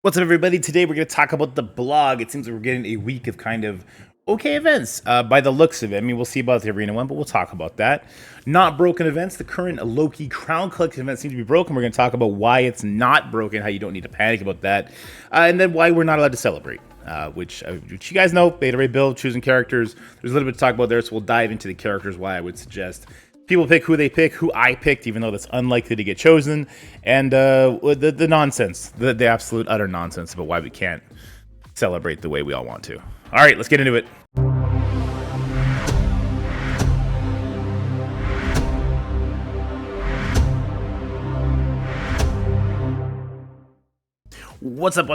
What's up, everybody? Today we're going to talk about the blog. It seems like we're getting a week of kind of okay events by the looks of it. I mean, we'll see about the arena one, but we'll talk about that. Not broken events. The current Loki Crown Collection event seems to be broken. We're going to talk about why it's not broken, how you don't need to panic about that, and then why we're not allowed to celebrate. Which you guys know, beta ray build, choosing characters. There's a little bit to talk about there, so we'll dive into the characters, why I would suggest people pick who they pick, who I picked, even though that's unlikely to get chosen, and the nonsense, the absolute utter nonsense about why we can't celebrate the way we all want to. All right, let's get into it. What's up,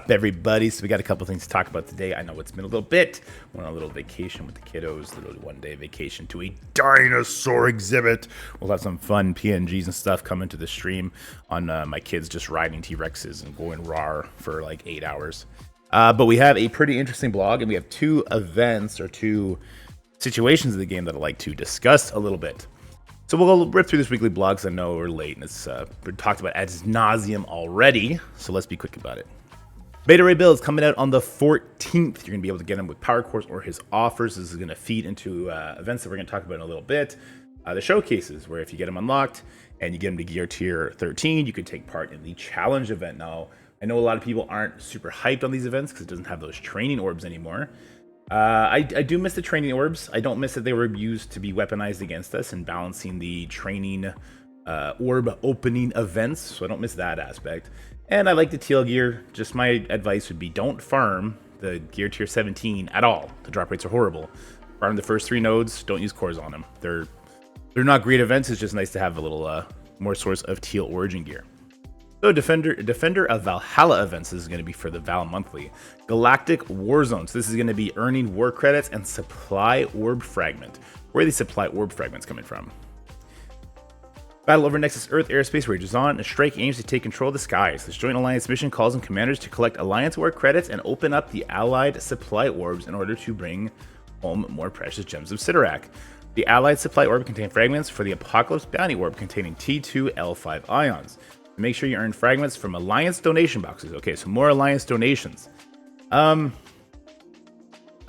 everybody? So we got a couple things to talk about today. I know it's been a little bit. Went on a little vacation with the kiddos, literally one-day vacation to a dinosaur exhibit. We'll have some fun PNGs and stuff coming to the stream on my kids just riding T-Rexes and going raw for like 8 hours. But we have a pretty interesting blog, and we have two events or two situations of the game that I'd like to discuss a little bit. So we'll rip through this weekly blog because I know we're late and it's been talked about ad nauseum already. So let's be quick about it. Beta Ray Bill is coming out on the 14th. You're going to be able to get him with Power Cores or his offers. This is going to feed into events that we're going to talk about in a little bit. The showcases, where if you get them unlocked and you get them to gear tier 13, you could take part in the challenge event. Now, I know a lot of people aren't super hyped on these events because it doesn't have those training orbs anymore. I do miss the training orbs. I don't miss that they were used to be weaponized against us and balancing the training orb opening events, so I don't miss that aspect. And I like the teal gear. Just my advice would be don't farm the gear tier 17 at all. The drop rates are horrible. Farm the first 3 nodes, don't use cores on them. They're not great events, it's just nice to have a little more source of teal origin gear. So Defender of Valhalla events is going to be for the Val Monthly. Galactic Warzones. This is going to be earning war credits and supply orb fragment. Where are these supply orb fragments coming from? Battle over Nexus Earth airspace rages on. A strike aims to take control of the skies. This joint alliance mission calls on commanders to collect alliance war credits and open up the allied supply orbs in order to bring home more precious gems of Sidorak. The allied supply orb contain fragments for the Apocalypse Bounty orb containing T2L5 ions. Make sure you earn fragments from Alliance donation boxes. Okay, so more Alliance donations. I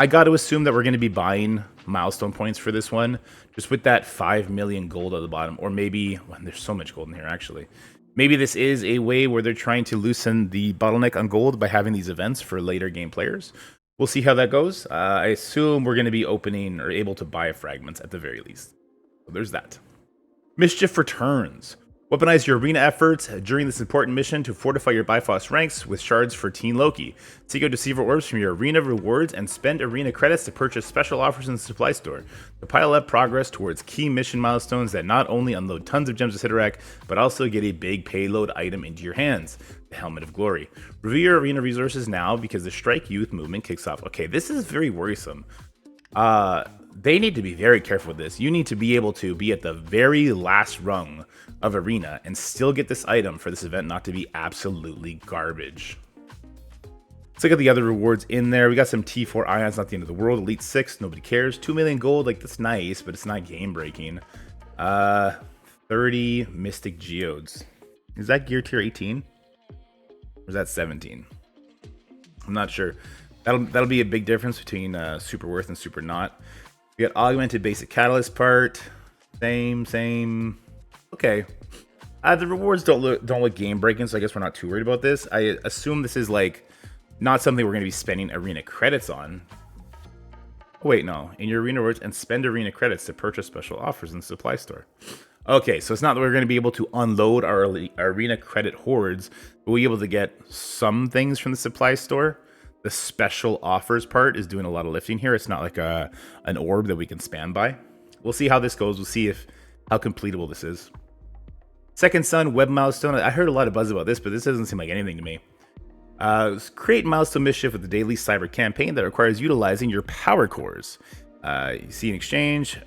got to assume that we're going to be buying milestone points for this one, just with that 5 million gold at the bottom, or maybe, well, there's so much gold in here actually. Maybe this is a way where they're trying to loosen the bottleneck on gold by having these events for later game players. We'll see how that goes. I assume we're going to be opening or able to buy fragments at the very least. So there's that. Mischief returns. Weaponize your arena efforts during this important mission to fortify your Bifrost ranks with shards for Teen Loki. Seek out deceiver orbs from your arena rewards and spend arena credits to purchase special offers in the supply store. To pile up progress towards key mission milestones that not only unload tons of gems of Sidorak, but also get a big payload item into your hands, the Helmet of Glory. Review your arena resources now because the Strike Youth movement kicks off. Okay, this is very worrisome. They need to be very careful with this. You need to be able to be at the very last rung of arena and still get this item for this event not to be absolutely garbage. Let's look at the other rewards in there. We got some T4 ions, not the end of the world. Elite 6, nobody cares. 2 million gold, like that's nice, but it's not game breaking. 30 Mystic Geodes. Is that gear tier 18? Or is that 17? I'm not sure. That'll be a big difference between super worth and super not. We got augmented basic catalyst part. Same. Okay. The rewards don't look game breaking, so I guess we're not too worried about this. I assume this is like not something we're going to be spending arena credits on. Oh, wait, no. In your arena rewards and spend arena credits to purchase special offers in the supply store. Okay, so it's not that we're going to be able to unload our arena credit hordes, but we'll be able to get some things from the supply store. The special offers part is doing a lot of lifting here. It's not like an orb that we can spam by. We'll see how this goes. We'll see how completable this is. Second Sun web milestone. I heard a lot of buzz about this, but this doesn't seem like anything to me. Create milestone mischief with the daily cyber campaign that requires utilizing your power cores. You see in exchange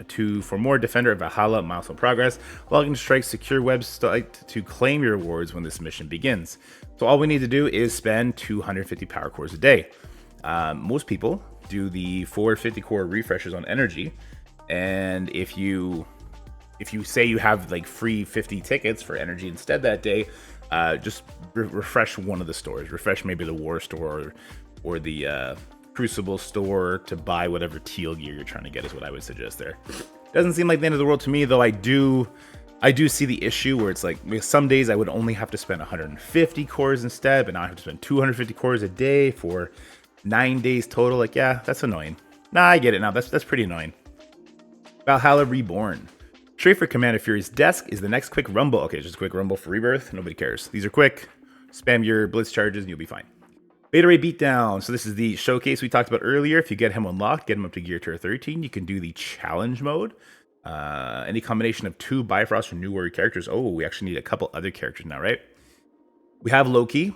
for more Defender of Valhalla milestone progress, log into Strike's secure website to claim your rewards when this mission begins. So all we need to do is spend 250 power cores a day. Most people do the 450 core refreshers on energy, and if you say you have like free 50 tickets for energy instead that day, Just refresh one of the stores. Refresh maybe the War store or the Crucible store to buy whatever teal gear you're trying to get is what I would suggest there. Doesn't seem like the end of the world to me, though. I do see the issue where it's like some days I would only have to spend 150 cores instead, but now I have to spend 250 cores a day for 9 days total. Like, yeah, that's annoying. Nah, I get it now. That's pretty annoying. Valhalla Reborn. Straight for Commander Fury's desk is the next quick rumble. Okay, just a quick rumble for Rebirth. Nobody cares. These are quick. Spam your blitz charges and you'll be fine. Beta Ray Beatdown. So this is the showcase we talked about earlier. If you get him unlocked, get him up to Gear Tier 13, you can do the challenge mode. Any combination of 2 Bifrost or New Warrior characters. Oh, we actually need a couple other characters now, right? We have Loki.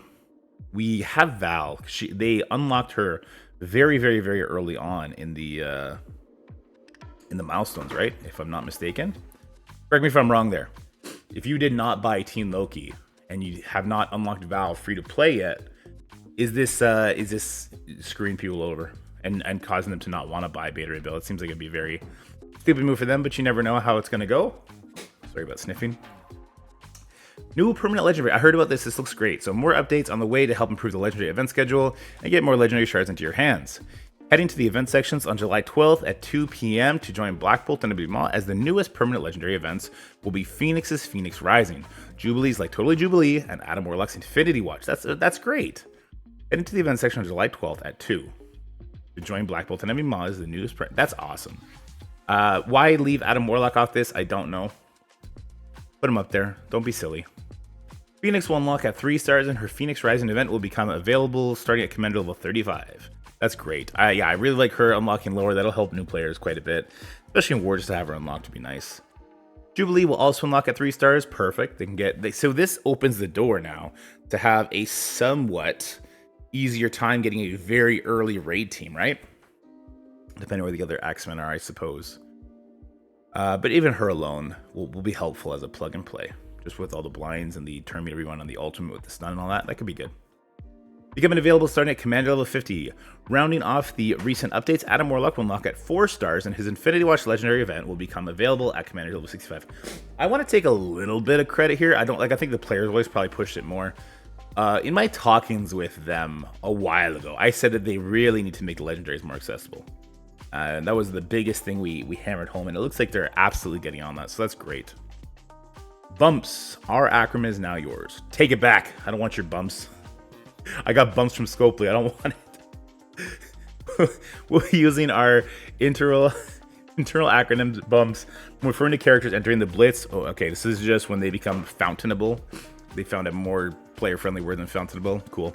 We have Val. They unlocked her very, very, very early on in the milestones, right? If I'm not mistaken. Correct me if I'm wrong there. If you did not buy Team Loki and you have not unlocked Val free to play yet, is this screwing people over and causing them to not want to buy Beta Ray Bill? It seems like it'd be a very stupid move for them, but you never know how it's going to go. Sorry about sniffing. New permanent legendary. I heard about this. This looks great. So more updates on the way to help improve the legendary event schedule and get more legendary shards into your hands. Heading to the event sections on July 12th at 2 p.m. to join Black Bolt and Abima, as the newest permanent legendary events will be Phoenix's Phoenix Rising, Jubilee's like Totally Jubilee, and Adam Warlock's Infinity Watch. That's great. Heading to the event section on July 12th at 2 to join Black Bolt and Abima as the newest. That's awesome. Why leave Adam Warlock off this? I don't know. Put him up there. Don't be silly. Phoenix will unlock at 3 stars, and her Phoenix Rising event will become available starting at Commander level 35. That's great. Yeah, I really like her unlocking lower. That'll help new players quite a bit, especially in War. Just to have her unlocked would be nice. Jubilee will also unlock at 3 stars. Perfect. So this opens the door now to have a somewhat easier time getting a very early raid team, right? Depending where the other X-Men are, I suppose. But even her alone will be helpful as a plug and play. Just with all the blinds and the turn meter rerun on the ultimate with the stun and all that. That could be good. Becoming available starting at Commander level 50. Rounding off the recent updates, Adam Warlock will unlock at 4 stars, and his Infinity Watch legendary event will become available at Commander level 65. I want to take a little bit of credit here. I think the players' voice probably pushed it more. In my talkings with them a while ago, I said that they really need to make the legendaries more accessible. And that was the biggest thing we hammered home, and it looks like they're absolutely getting on that, so that's great. Bumps. Our acronym is now yours. Take it back. I don't want your bumps. I got bumps from Scopely. I don't want it. We're using our internal acronyms, bumps, when referring to characters entering the Blitz. Oh, okay. This is just when they become fountainable. They found a more player-friendly word than fountainable. Cool.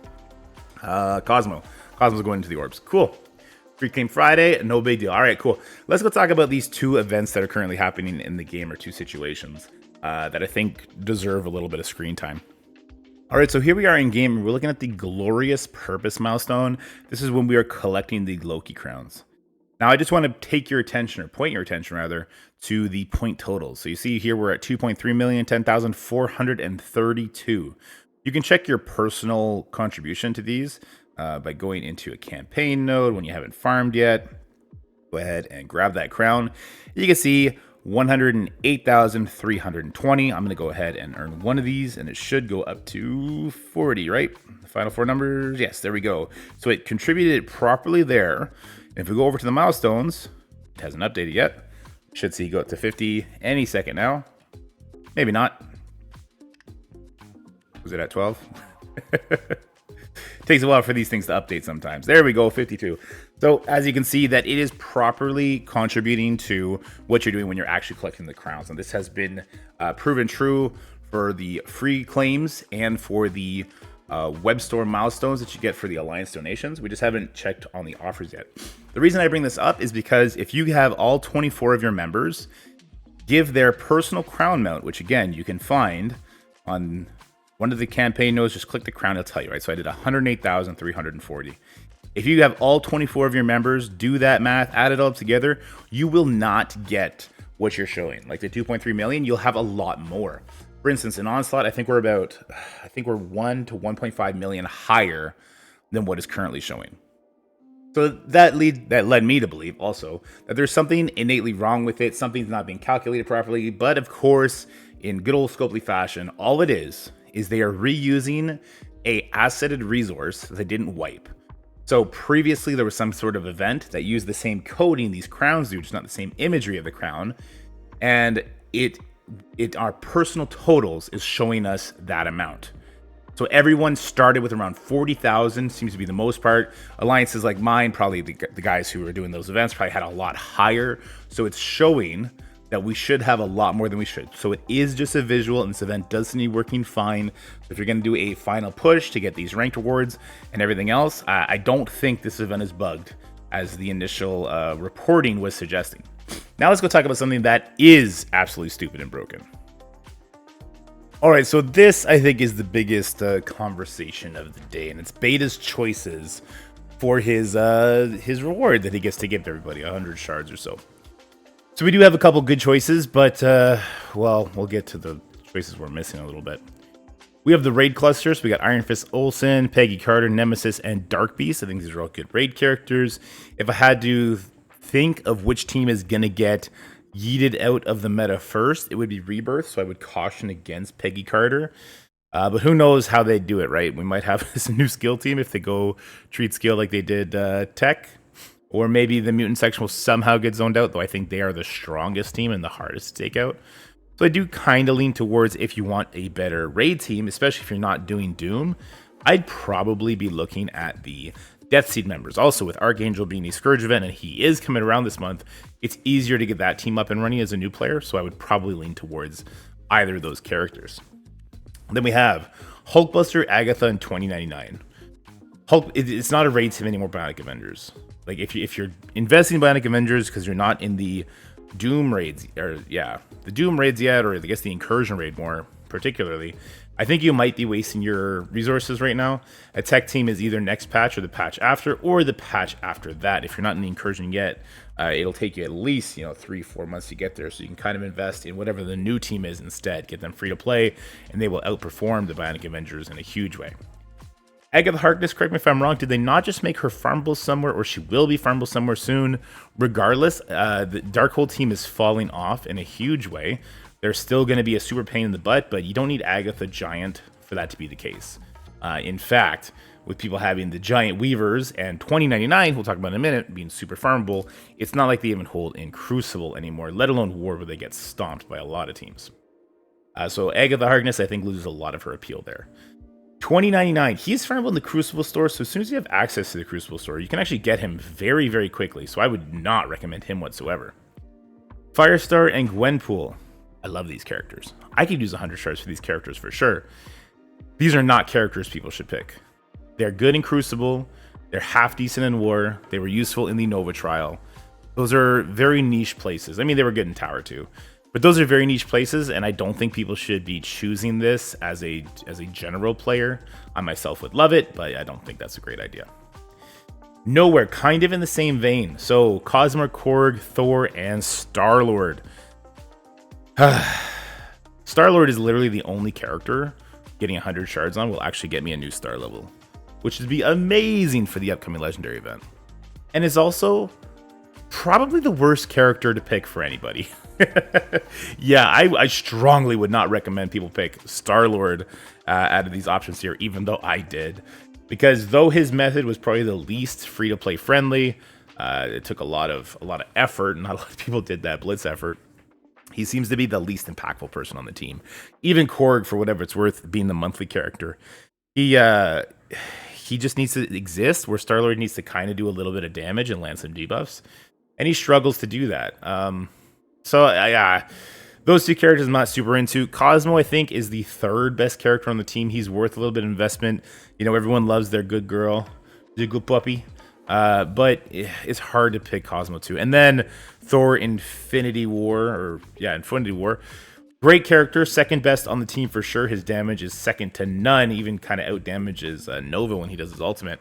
Cosmo. Cosmo's going into the orbs. Cool. Free Claim Friday. No big deal. All right, cool. Let's go talk about these 2 events that are currently happening in the game, or 2 situations that I think deserve a little bit of screen time. All right, so here we are in game. We're looking at the Glorious Purpose milestone. This is when we are collecting the Loki crowns. Now, I just want to take your attention, or point your attention rather, to the point totals. So you see here we're at 2.3 million, 10,432. You can check your personal contribution to these by going into a campaign node when you haven't farmed yet. Go ahead and grab that crown. You can see 108,320. I'm going to go ahead and earn one of these, and it should go up to 40, right? The final 4 numbers. Yes, there we go. So it contributed properly there. And if we go over to the milestones, it hasn't updated yet. Should see go up to 50 any second now. Maybe not. Was it at 12? Takes a while for these things to update sometimes. There we go, 52. So as you can see, that it is properly contributing to what you're doing when you're actually collecting the crowns. And this has been proven true for the free claims and for the web store milestones that you get for the Alliance donations. We just haven't checked on the offers yet. The reason I bring this up is because if you have all 24 of your members give their personal crown mount, which again, you can find on one of the campaign nodes, just click the crown, it'll tell you, right? So I did 108,340. If you have all 24 of your members do that math, add it all together, you will not get what you're showing. Like the 2.3 million, you'll have a lot more. For instance, in Onslaught, I think we're 1 to 1.5 million higher than what is currently showing. So that led me to believe also that there's something innately wrong with it. Something's not being calculated properly. But of course, in good old Scopely fashion, all it is is they are reusing a assetted resource that they didn't wipe. So previously there was some sort of event that used the same coding these crowns do, just not the same imagery of the crown. And our personal totals is showing us that amount. So everyone started with around 40,000, seems to be the most part. Alliances like mine, probably the guys who were doing those events probably had a lot higher. So it's showing that we should have a lot more than we should. So it is just a visual, and this event does need working fine. So if you're going to do a final push to get these ranked awards and everything else, I don't think this event is bugged, as the initial reporting was suggesting. Now let's go talk about something that is absolutely stupid and broken. All right, so this, I think, is the biggest conversation of the day, and it's Beta's choices for his reward that he gets to give everybody, 100 shards or so. So we do have a couple good choices, but, well, we'll get to the choices we're missing a little bit. We have the raid clusters. We got Iron Fist Olsen, Peggy Carter, Nemesis, and Dark Beast. I think these are all good raid characters. If I had to think of which team is going to get yeeted out of the meta first, it would be Rebirth, so I would caution against Peggy Carter. But who knows how they do it, right? We might have this new skill team if they go treat skill like they did Tech. Or maybe the mutant section will somehow get zoned out, though I think they are the strongest team and the hardest to take out. So I do kind of lean towards, if you want a better raid team, especially if you're not doing Doom, I'd probably be looking at the Death Seed members. Also, with Archangel being a Scourge event, and he is coming around this month, it's easier to get that team up and running as a new player, so I would probably lean towards either of those characters. Then we have Hulkbuster, Agatha, and 2099. Hulk, it's not a raid team anymore, Bionic Avengers. Like, if you're investing in Bionic Avengers because you're not in the Doom raids, or the Doom raids yet, or I guess the Incursion raid more particularly, I think you might be wasting your resources right now. A tech team is either next patch or the patch after, or the patch after that. If you're not in the Incursion yet, it'll take you at least 3-4 months to get there, so you can kind of invest in whatever the new team is instead. Get them free to play, and they will outperform the Bionic Avengers in a huge way. Agatha Harkness, correct me if I'm wrong, did they not just make her farmable somewhere, or she will be farmable somewhere soon? Regardless, the Darkhold team is falling off in a huge way. They're still going to be a super pain in the butt, but you don't need Agatha Giant for that to be the case. In fact, with people having the Giant Weavers and 2099, we'll talk about in a minute, being super farmable, it's not like they even hold in Crucible anymore, let alone War, where they get stomped by a lot of teams. So Agatha Harkness, I think, loses a lot of her appeal there. 2099, he's farmable in the Crucible store, so as soon as you have access to the Crucible store, you can actually get him very, very quickly, so I would not recommend him whatsoever. Firestar and Gwenpool. I love these characters. I could use 100 shards for these characters for sure. These are not characters people should pick. They're good in Crucible, they're half decent in War, they were useful in the Nova trial. Those are very niche places. I mean, they were good in Tower too. But those are very niche places, and I don't think people should be choosing this as a general player. I myself would love it, but I don't think that's a great idea. Nowhere, kind of in the same vein. So, Cosmo, Korg, Thor, and Star-Lord. Star-Lord is literally the only character getting 100 shards on will actually get me a new star level, which would be amazing for the upcoming Legendary event. And is also probably the worst character to pick for anybody. Yeah, I strongly would not recommend people pick Star-Lord out of these options here, even though I did. Because though his method was probably the least free-to-play friendly, it took a lot of effort, and not a lot of people did that blitz effort. He seems to be the least impactful person on the team. Even Korg, for whatever it's worth, being the monthly character, he just needs to exist, where Star-Lord needs to kind of do a little bit of damage and land some debuffs, and he struggles to do that. So those two characters I'm not super into. Cosmo, I think, is the third best character on the team. He's worth a little bit of investment. Everyone loves their good girl, the good puppy. But it's hard to pick Cosmo too. And then Thor Infinity War. Great character, second best on the team for sure. His damage is second to none, even kind of out damages Nova when he does his ultimate.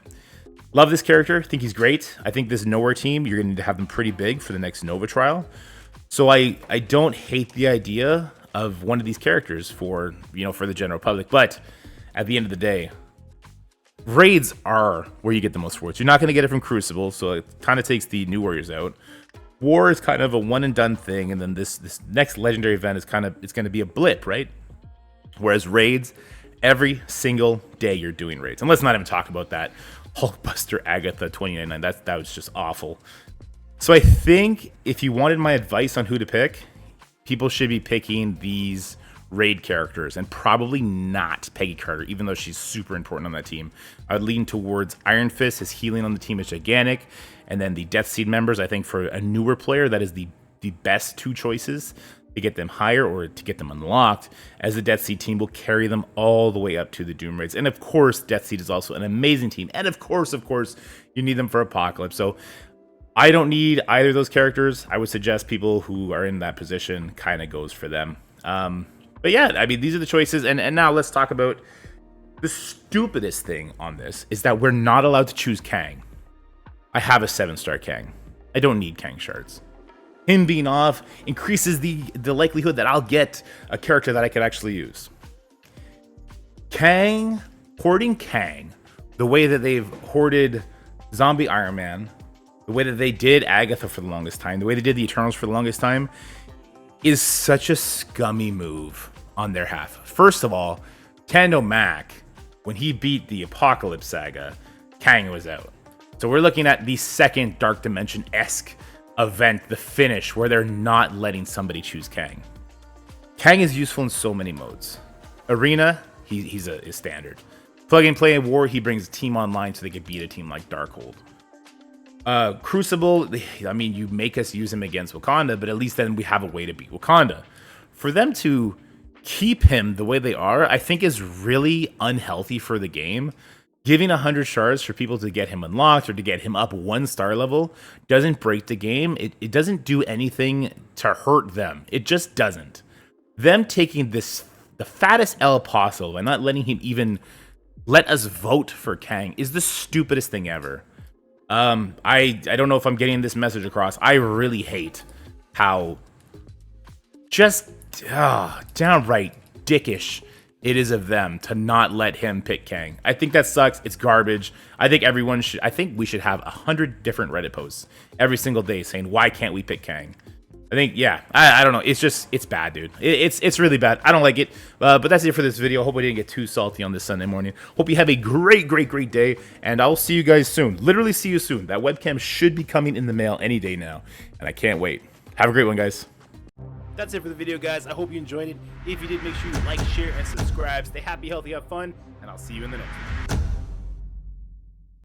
Love this character, think he's great. I think this Nowhere team, you're going to have them pretty big for the next Nova trial. So I don't hate the idea of one of these characters for the general public, but at the end of the day, raids are where you get the most rewards. You're not going to get it from Crucible, so it kind of takes the New Warriors out. War is kind of a one and done thing, and then this next Legendary event is it's going to be a blip, right? Whereas raids, Every single day you're doing raids. And let's not even talk about that Hulkbuster Agatha 2099. That was just awful. So I think if you wanted my advice on who to pick, people should be picking these raid characters and probably not Peggy Carter, even though she's super important on that team. I would lean towards Iron Fist. His healing on the team is gigantic. And then the Death Seed members, I think for a newer player, that is the best two choices to get them higher or to get them unlocked, as the Death Seed team will carry them all the way up to the Doom raids. And of course, Death Seed is also an amazing team. And of course, you need them for Apocalypse. So I don't need either of those characters. I would suggest people who are in that position kind of goes for them. But yeah, I mean, these are the choices. And now let's talk about the stupidest thing on this is that we're not allowed to choose Kang. I have a 7-star Kang. I don't need Kang shards. Him being off increases the likelihood that I'll get a character that I could actually use. Kang, hoarding Kang, the way that they've hoarded Zombie Iron Man, the way that they did Agatha for the longest time, the way they did the Eternals for the longest time, is such a scummy move on their half. First of all, Tando Mac, when he beat the Apocalypse Saga, Kang was out. So we're looking at the second Dark Dimension-esque event, the finish, where they're not letting somebody choose Kang. Kang is useful in so many modes. Arena, he's a standard. Plug and play in war, he brings a team online so they can beat a team like Darkhold. Crucible, I mean, you make us use him against Wakanda, but at least then we have a way to beat Wakanda. For them to keep him the way they are, I think is really unhealthy for the game. Giving 100 shards for people to get him unlocked or to get him up 1-star level doesn't break the game. It doesn't do anything to hurt them. It just doesn't. Them taking the fattest L possible and not letting him even let us vote for Kang is the stupidest thing ever. I don't know if I'm getting this message across. I really hate how just downright dickish it is of them to not let him pick Kang. I think that sucks. It's garbage. I think we should have 100 different Reddit posts every single day saying, why can't we pick Kang? I think, yeah, I don't know. It's bad, dude. It's really bad. I don't like it. But that's it for this video. Hope I didn't get too salty on this Sunday morning. Hope you have a great day. And I'll see you guys soon. Literally see you soon. That webcam should be coming in the mail any day now. And I can't wait. Have a great one, guys. That's it for the video, guys. I hope you enjoyed it. If you did, make sure you like, share, and subscribe. Stay happy, healthy, have fun. And I'll see you in the next one.